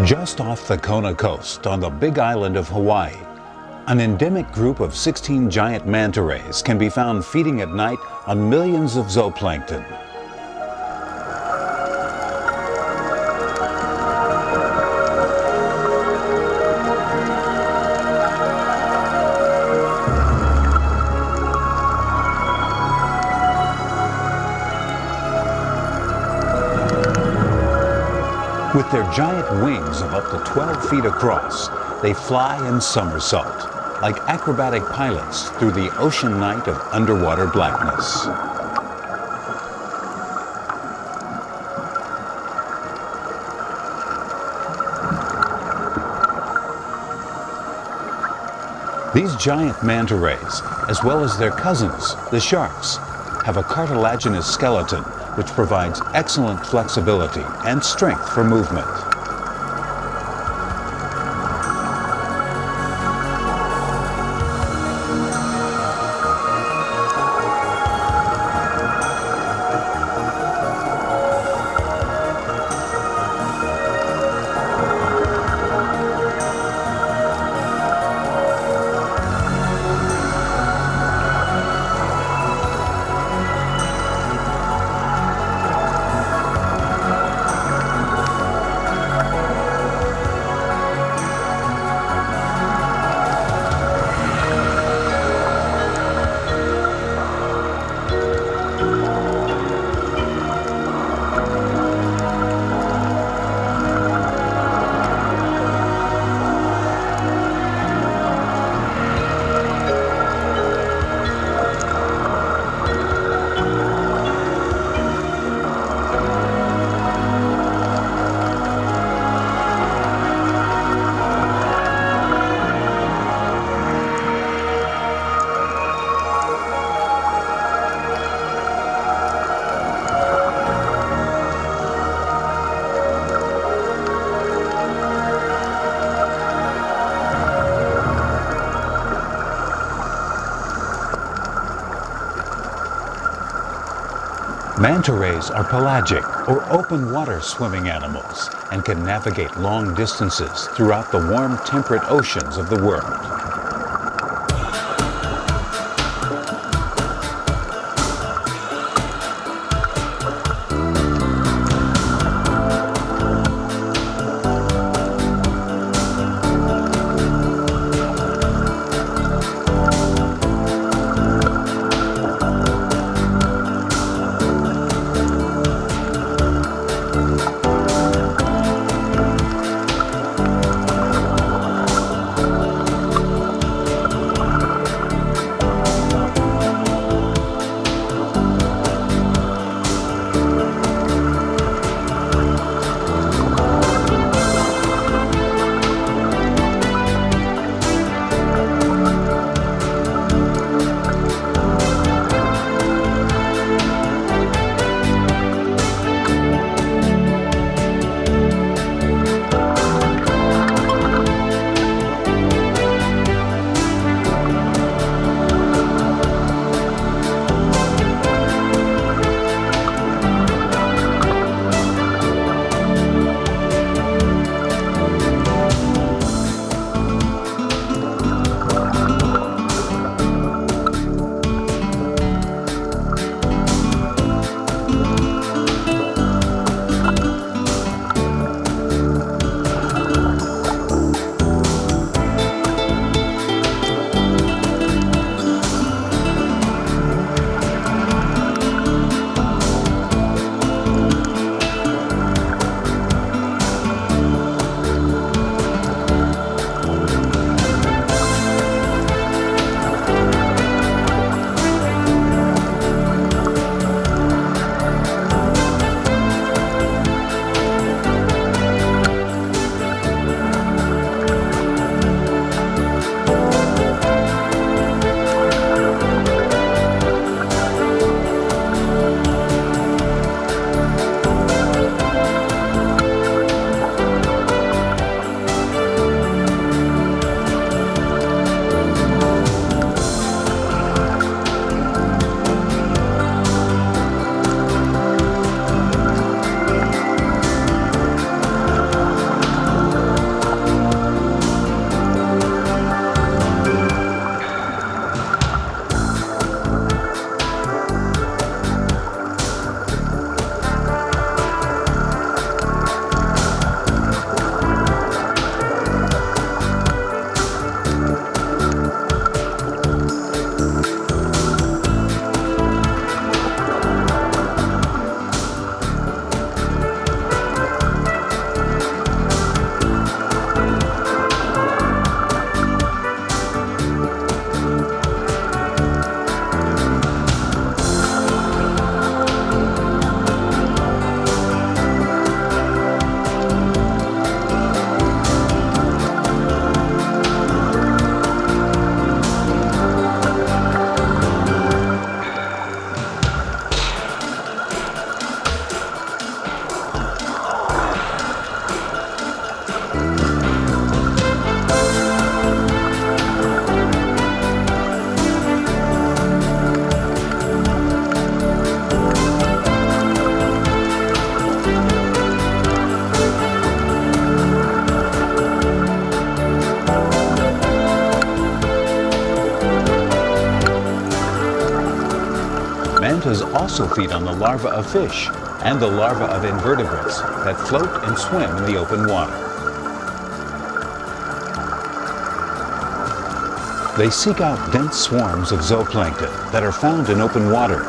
Just off the Kona coast on the Big Island of Hawaii, an endemic group of 16 giant manta rays can be found feeding at night on millions of zooplankton. With their giant wings of up to 12 feet across, they fly and somersault, like acrobatic pilots through the ocean night of underwater blackness. These giant manta rays, as well as their cousins, the sharks, have a cartilaginous skeleton which provides excellent flexibility and strength for movement. Manta rays are pelagic or open water swimming animals and can navigate long distances throughout the warm, temperate oceans of the world. mantas also feed on the larvae of fish and the larvae of invertebrates that float and swim in the open water. They seek out dense swarms of zooplankton that are found in open water.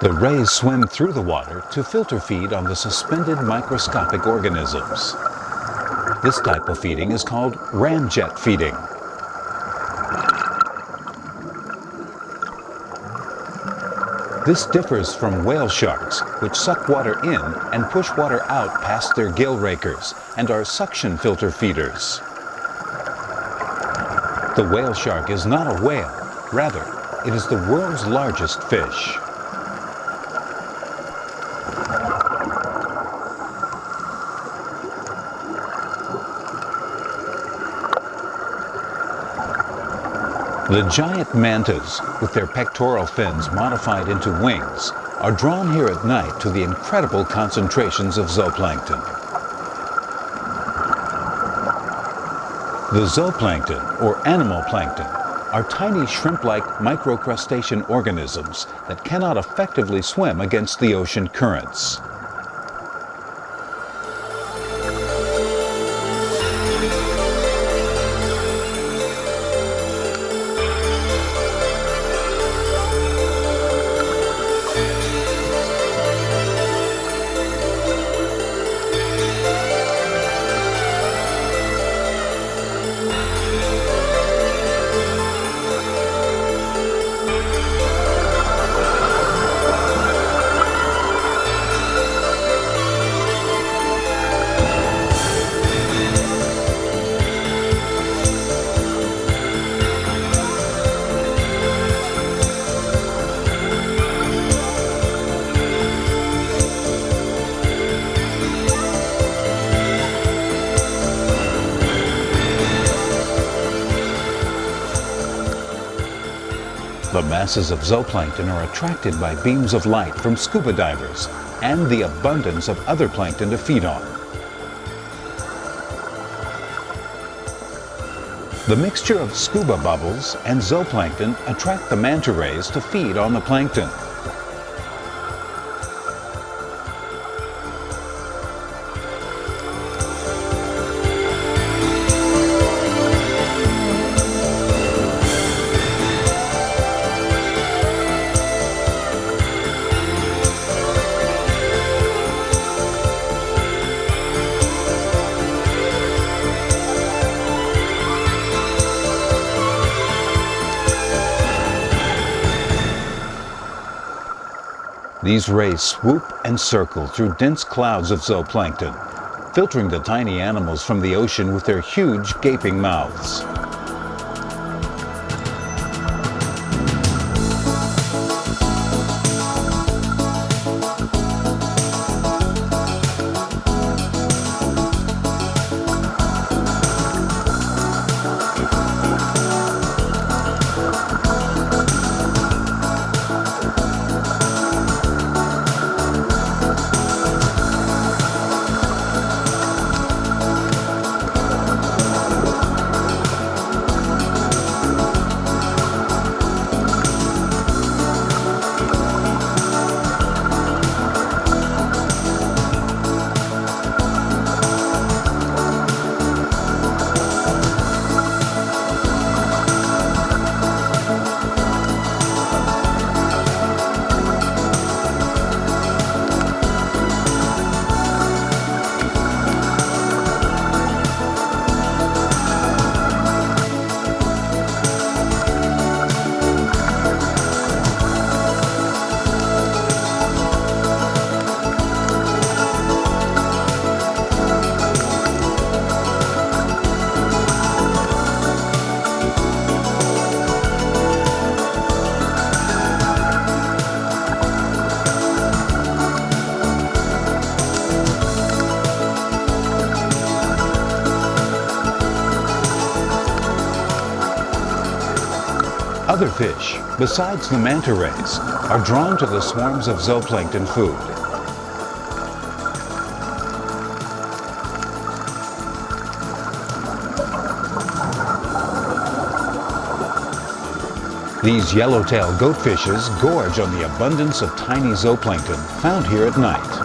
The rays swim through the water to filter feed on the suspended microscopic organisms. This type of feeding is called ramjet feeding. This differs from whale sharks, which suck water in and push water out past their gill rakers and are suction filter feeders. The whale shark is not a whale. Rather, it is the world's largest fish. The giant mantas, with their pectoral fins modified into wings, are drawn here at night to the incredible concentrations of zooplankton. The zooplankton, or animal plankton, are tiny shrimp-like microcrustacean organisms that cannot effectively swim against the ocean currents. The masses of zooplankton are attracted by beams of light from scuba divers and the abundance of other plankton to feed on. The mixture of scuba bubbles and zooplankton attract the manta rays to feed on the plankton. These rays swoop and circle through dense clouds of zooplankton, filtering the tiny animals from the ocean with their huge gaping mouths. Other fish, besides the manta rays, are drawn to the swarms of zooplankton food. These yellowtail goatfishes gorge on the abundance of tiny zooplankton found here at night.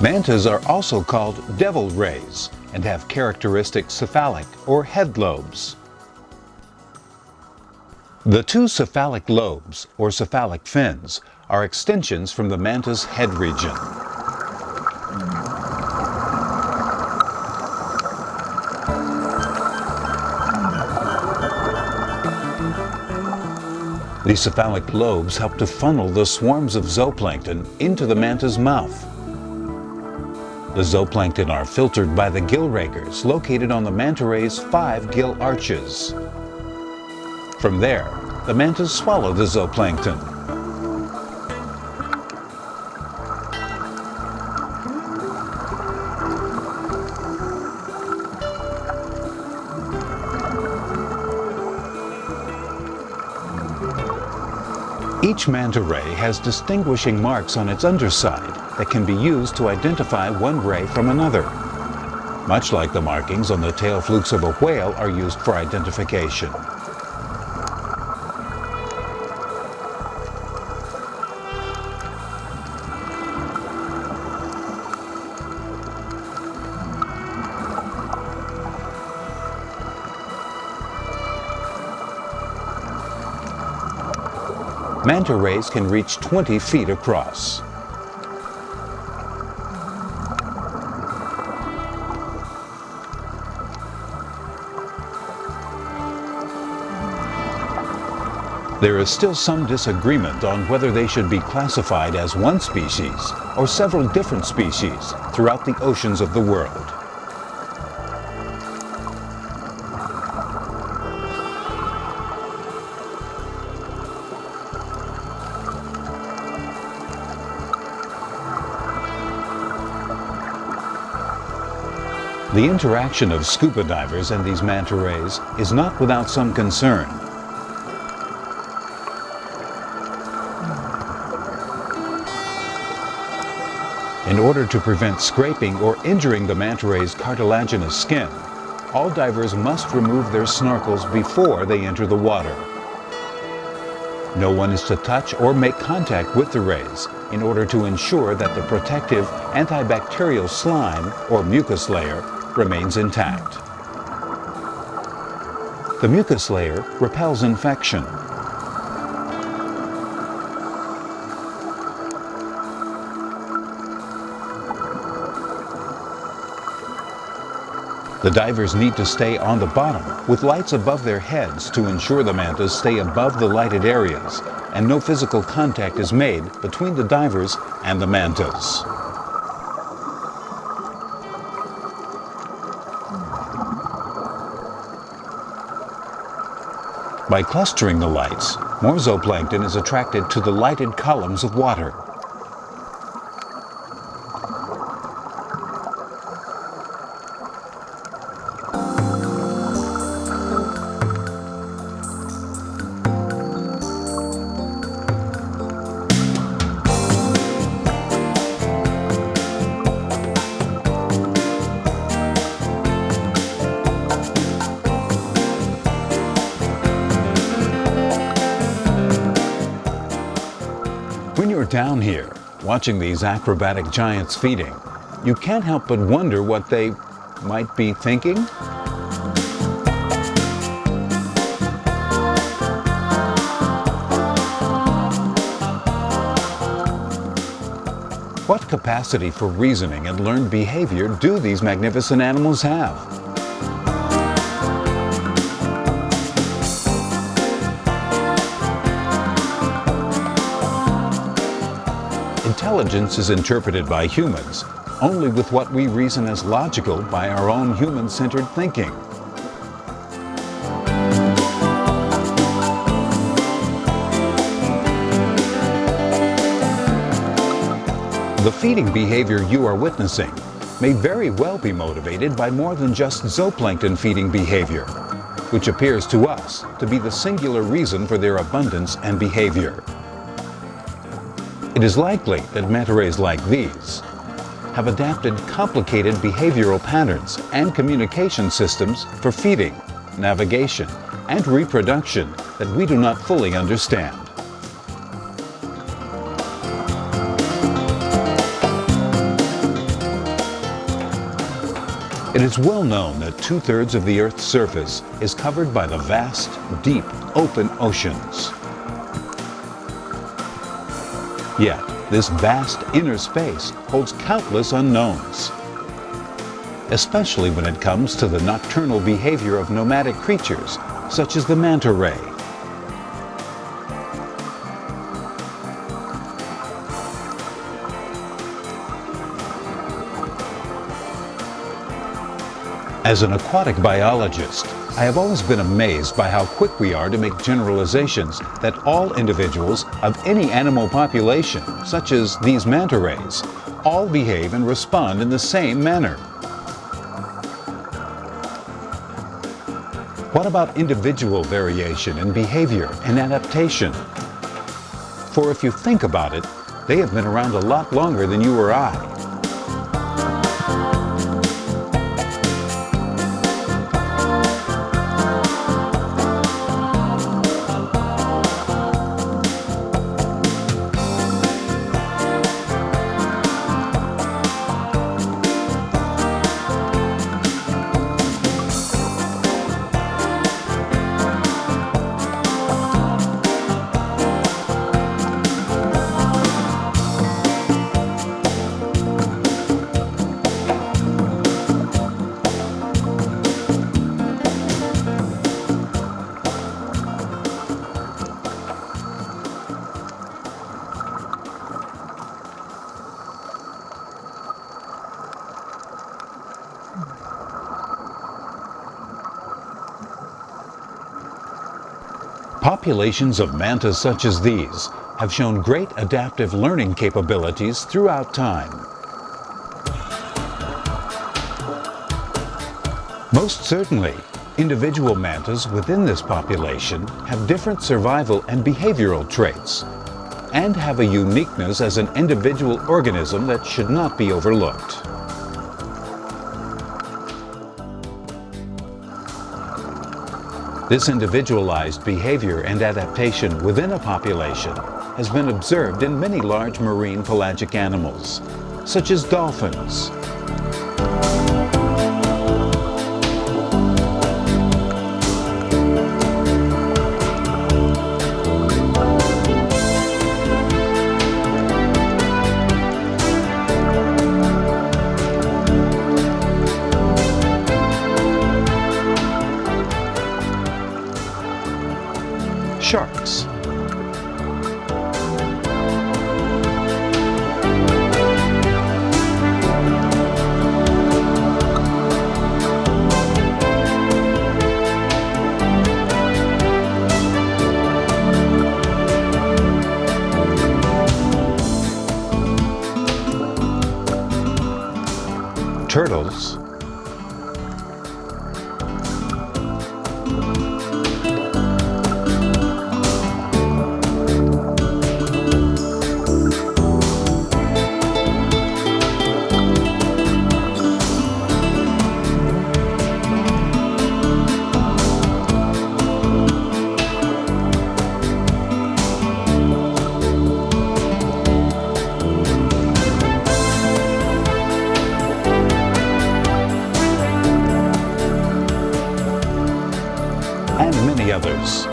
Mantas are also called devil rays and have characteristic cephalic or head lobes. The two cephalic lobes, or cephalic fins, are extensions from the manta's head region. The cephalic lobes help to funnel the swarms of zooplankton into the manta's mouth. The zooplankton are filtered by the gill rakers located on the manta ray's 5 gill arches. From there, the mantas swallow the zooplankton. Each manta ray has distinguishing marks on its underside that can be used to identify one ray from another. Much like the markings on the tail flukes of a whale are used for identification. Manta rays can reach 20 feet across. There is still some disagreement on whether they should be classified as one species or several different species throughout the oceans of the world. The interaction of scuba divers and these manta rays is not without some concern. In order to prevent scraping or injuring the manta ray's cartilaginous skin, all divers must remove their snorkels before they enter the water. No one is to touch or make contact with the rays in order to ensure that the protective antibacterial slime or mucus layer remains intact. The mucus layer repels infection. The divers need to stay on the bottom with lights above their heads to ensure the mantas stay above the lighted areas and no physical contact is made between the divers and the mantas. By clustering the lights, more zooplankton is attracted to the lighted columns of water. When you're down here, watching these acrobatic giants feeding, you can't help but wonder what they might be thinking. What capacity for reasoning and learned behavior do these magnificent animals have? Intelligence is interpreted by humans only with what we reason as logical by our own human-centered thinking. The feeding behavior you are witnessing may very well be motivated by more than just zooplankton feeding behavior, which appears to us to be the singular reason for their abundance and behavior. It is likely that manta rays like these have adapted complicated behavioral patterns and communication systems for feeding, navigation, and reproduction that we do not fully understand. It is well known that 2/3 of the Earth's surface is covered by the vast, deep, open oceans. Yet, this vast inner space holds countless unknowns, especially when it comes to the nocturnal behavior of nomadic creatures, such as the manta ray. As an aquatic biologist, I have always been amazed by how quick we are to make generalizations that all individuals of any animal population, such as these manta rays, all behave and respond in the same manner. What about individual variation in behavior and adaptation? For if you think about it, they have been around a lot longer than you or I. Populations of mantas such as these have shown great adaptive learning capabilities throughout time. Most certainly, individual mantas within this population have different survival and behavioral traits, and have a uniqueness as an individual organism that should not be overlooked. This individualized behavior and adaptation within a population has been observed in many large marine pelagic animals, such as dolphins, sharks, turtles, and many others.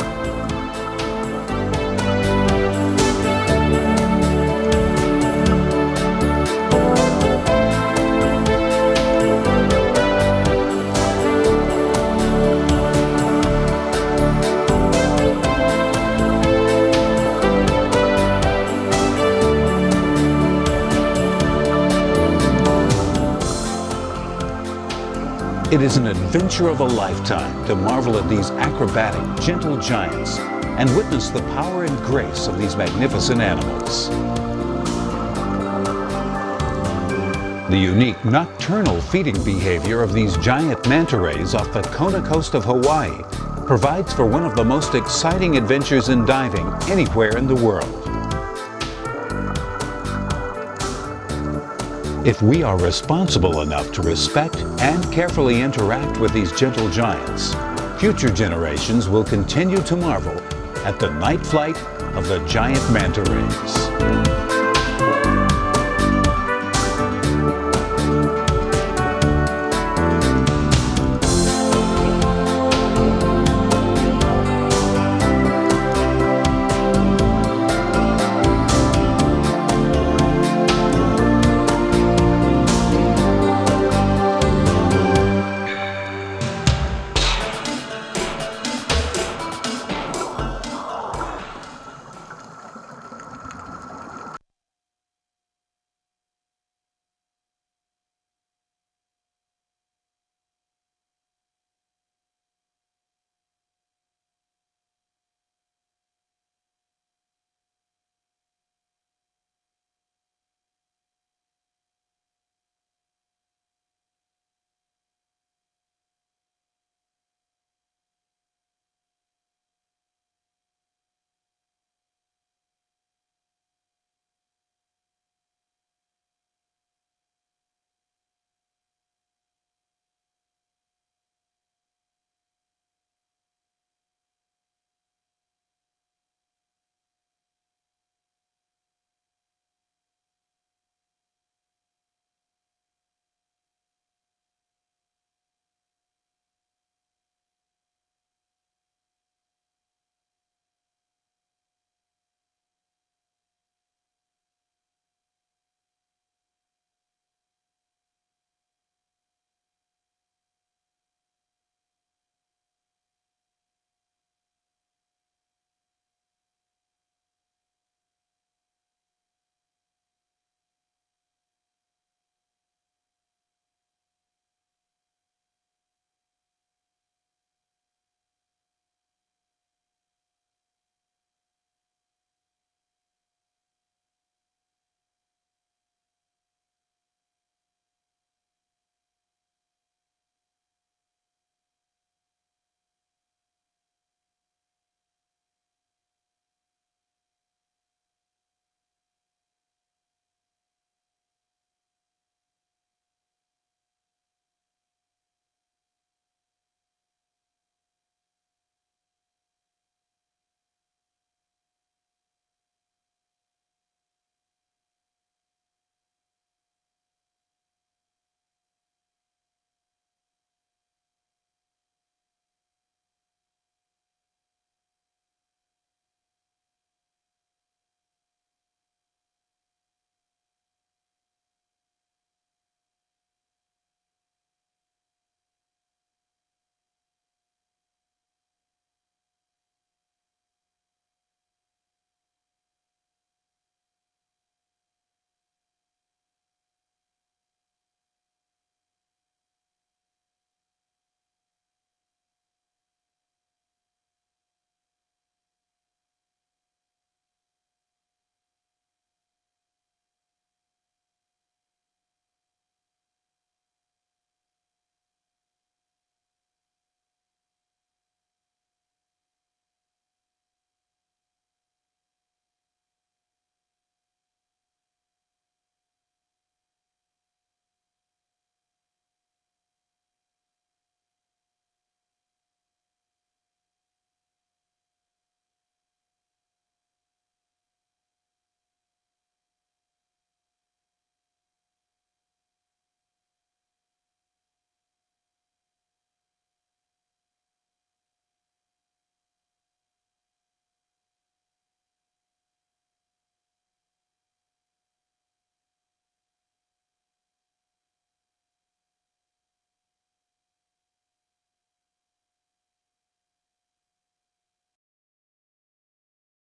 It is an adventure of a lifetime to marvel at these acrobatic, gentle giants and witness the power and grace of these magnificent animals. The unique nocturnal feeding behavior of these giant manta rays off the Kona coast of Hawaii provides for one of the most exciting adventures in diving anywhere in the world. If we are responsible enough to respect and carefully interact with these gentle giants, future generations will continue to marvel at the night flight of the giant manta rays.